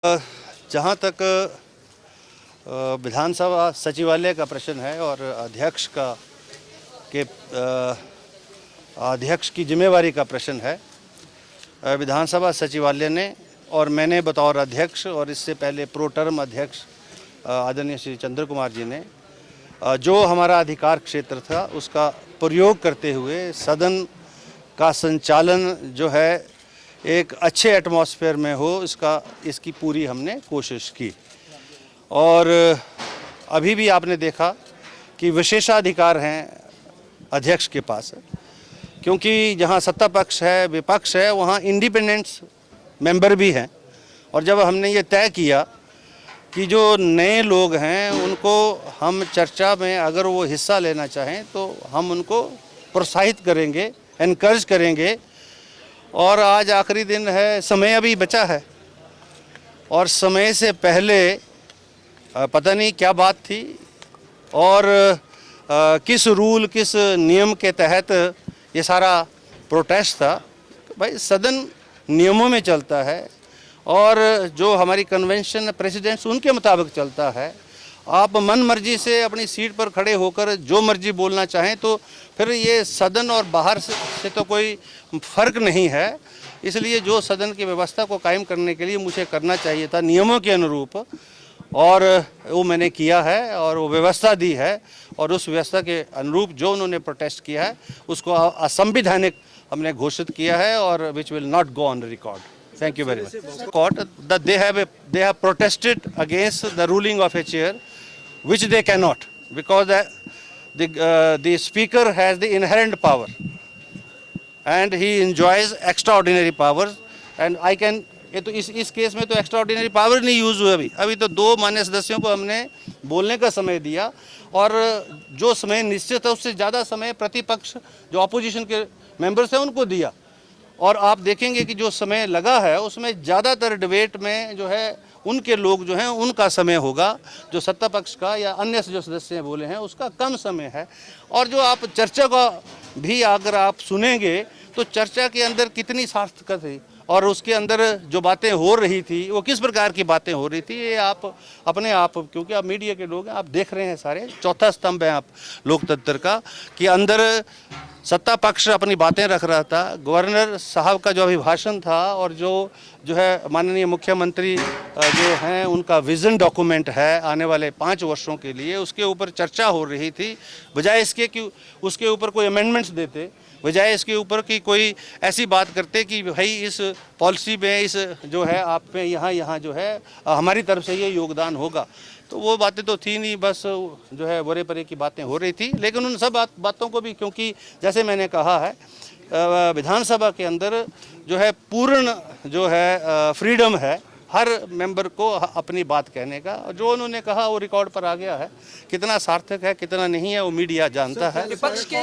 जहाँ तक विधानसभा सचिवालय का प्रश्न है और अध्यक्ष की जिम्मेवारी का प्रश्न है, विधानसभा सचिवालय ने और मैंने बतौर अध्यक्ष और इससे पहले प्रो टर्म अध्यक्ष आदरणीय श्री चंद्र कुमार जी ने जो हमारा अधिकार क्षेत्र था उसका प्रयोग करते हुए सदन का संचालन जो है एक अच्छे एटमॉस्फेयर में हो इसकी पूरी हमने कोशिश की। और अभी भी आपने देखा कि विशेषाधिकार हैं अध्यक्ष के पास, क्योंकि जहां सत्ता पक्ष है विपक्ष है वहां इंडिपेंडेंट्स मेंबर भी हैं। और जब हमने ये तय किया कि जो नए लोग हैं उनको हम चर्चा में अगर वो हिस्सा लेना चाहें तो हम उनको प्रोत्साहित करेंगे, एनकरेज करेंगे। और आज आखिरी दिन है, समय अभी बचा है और समय से पहले पता नहीं क्या बात थी और किस रूल किस नियम के तहत ये सारा प्रोटेस्ट था। भाई सदन नियमों में चलता है और जो हमारी कन्वेंशन प्रेसिडेंट्स उनके मुताबिक चलता है। आप मन मर्जी से अपनी सीट पर खड़े होकर जो मर्जी बोलना चाहें तो फिर ये सदन और बाहर से तो कोई फ़र्क नहीं है। इसलिए जो सदन की व्यवस्था को कायम करने के लिए मुझे करना चाहिए था नियमों के अनुरूप, और वो मैंने किया है और वो व्यवस्था दी है। और उस व्यवस्था के अनुरूप जो उन्होंने प्रोटेस्ट किया है उसको असंवैधानिक हमने घोषित किया है और which will not go on record. Thank you very much. Court that they have protested against the ruling of a chair, which they cannot, because the speaker has the inherent power, and he enjoys extraordinary powers, and I can. ये तो इस case में तो extraordinary power नहीं use हुआ। अभी तो 2 मान्य सदस्यों को हमने बोलने का समय दिया और जो समय निश्चित है उससे ज़्यादा समय प्रतिपक्ष जो ऑपोजिशन के मेंबर्स हैं उनको दिया। और आप देखेंगे कि जो समय लगा है उसमें ज़्यादातर डिबेट में जो है उनके लोग जो हैं उनका समय होगा, जो सत्ता पक्ष का या अन्य जो सदस्य बोले हैं उसका कम समय है। और जो आप चर्चा का भी अगर आप सुनेंगे तो चर्चा के अंदर कितनी सार्थकता थी और उसके अंदर जो बातें हो रही थी वो किस प्रकार की बातें हो रही थी, ये आप अपने आप, क्योंकि आप मीडिया के लोग हैं, आप देख रहे हैं सारे चौथा स्तंभ है आप लोकतंत्र का, कि अंदर सत्ता पक्ष अपनी बातें रख रहा था। गवर्नर साहब का जो अभिभाषण था और जो है माननीय मुख्यमंत्री जो हैं उनका विज़न डॉक्यूमेंट है आने वाले 5 वर्षों के लिए, उसके ऊपर चर्चा हो रही थी। बजाय इसके कि उसके ऊपर कोई अमेंडमेंट्स देते, बजाय इसके ऊपर कि कोई ऐसी बात करते कि भाई इस पॉलिसी में इस जो है आप पे यहाँ जो है हमारी तरफ से ये योगदान होगा, तो वो बातें तो थी नहीं, बस जो है बड़े परे की बातें हो रही थी। लेकिन उन सब बातों को भी, क्योंकि जैसे मैंने कहा है विधानसभा के अंदर जो है पूर्ण जो है फ्रीडम है हर मेंबर को अपनी बात कहने का। और जो उन्होंने कहा वो रिकॉर्ड पर आ गया है, कितना सार्थक है कितना नहीं है वो मीडिया जानता है।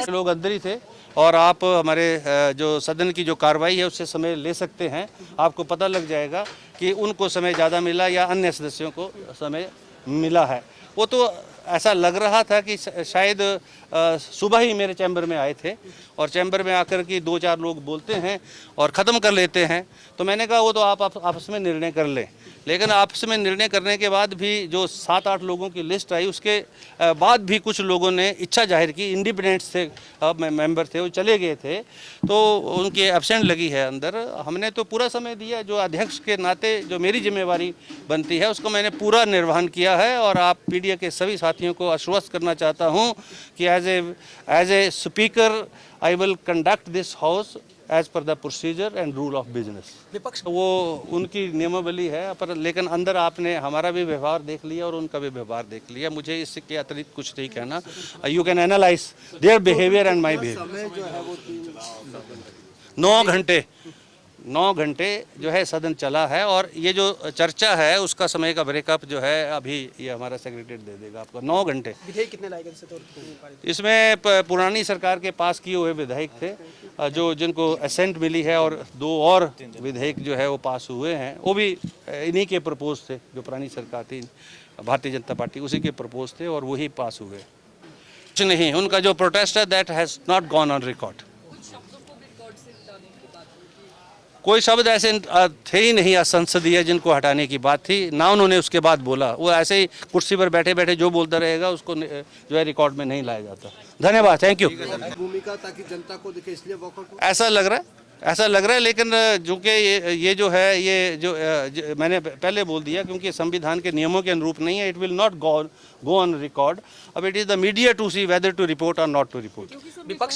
लोग अंदर ही थे और आप हमारे जो सदन की जो कार्रवाई है उससे समय ले सकते हैं, आपको पता लग जाएगा कि उनको समय ज़्यादा मिला या अन्य सदस्यों को समय मिला है। वो तो ऐसा लग रहा था कि शायद सुबह ही मेरे चैम्बर में आए थे और चैम्बर में आकर के 2-4 लोग बोलते हैं और ख़त्म कर लेते हैं। तो मैंने कहा वो तो आप आपस में निर्णय कर लें। लेकिन आपस में निर्णय करने के बाद भी जो 7-8 लोगों की लिस्ट आई उसके बाद भी कुछ लोगों ने इच्छा जाहिर की, इंडिपेंडेंट्स थे मेंबर थे वो चले गए थे, तो उनकी एब्सेंट लगी है अंदर। हमने तो पूरा समय दिया, जो अध्यक्ष के नाते जो मेरी जिम्मेवारी बनती है उसको मैंने पूरा निर्वहन किया है। और आप मीडिया के सभी साथियों को आश्वस्त करना चाहता हूँ कि as a speaker I will conduct this house as per the procedure and rule of business. विपक्ष वो उनकी नियमावली है, पर लेकिन अंदर आपने हमारा भी व्यवहार देख लिया और उनका भी व्यवहार देख लिया। मुझे इसके अतिरिक्त कुछ नहीं कहना। You can analyse their behaviour and my behaviour. 9 घंटे जो है सदन चला है और ये जो चर्चा है उसका समय का ब्रेकअप जो है अभी ये हमारा सेक्रेटरी दे देगा आपको। 9 घंटे। विधेयक कितने लाए गए? इसमें पुरानी सरकार के पास किए हुए विधेयक थे जो जिनको असेंट मिली है, और 2 और विधेयक जो है वो पास हुए हैं, वो भी इन्हीं के प्रपोज थे। जो पुरानी सरकार थी भारतीय जनता पार्टी उसी के प्रपोज थे और वही पास हुए। कुछ नहीं, उनका जो प्रोटेस्ट है that has not gone on record. कोई शब्द ऐसे थे ही नहीं असंसदीय जिनको हटाने की बात थी, ना उन्होंने उसके बाद बोला। वो ऐसे ही कुर्सी पर बैठे बैठे जो बोलता रहेगा उसको जो है रिकॉर्ड में नहीं लाया जाता। धन्यवाद, थैंक यू। भूमिका ताकि जनता को दिखे इसलिए वॉकआउट। ऐसा लग रहा है, लेकिन जो कि ये जो है ये जो मैंने पहले बोल दिया, क्योंकि संविधान के नियमों के अनुरूप नहीं है। It will not go on record. अब it is the media to see whether to report और नॉट टू रिपोर्ट। विपक्ष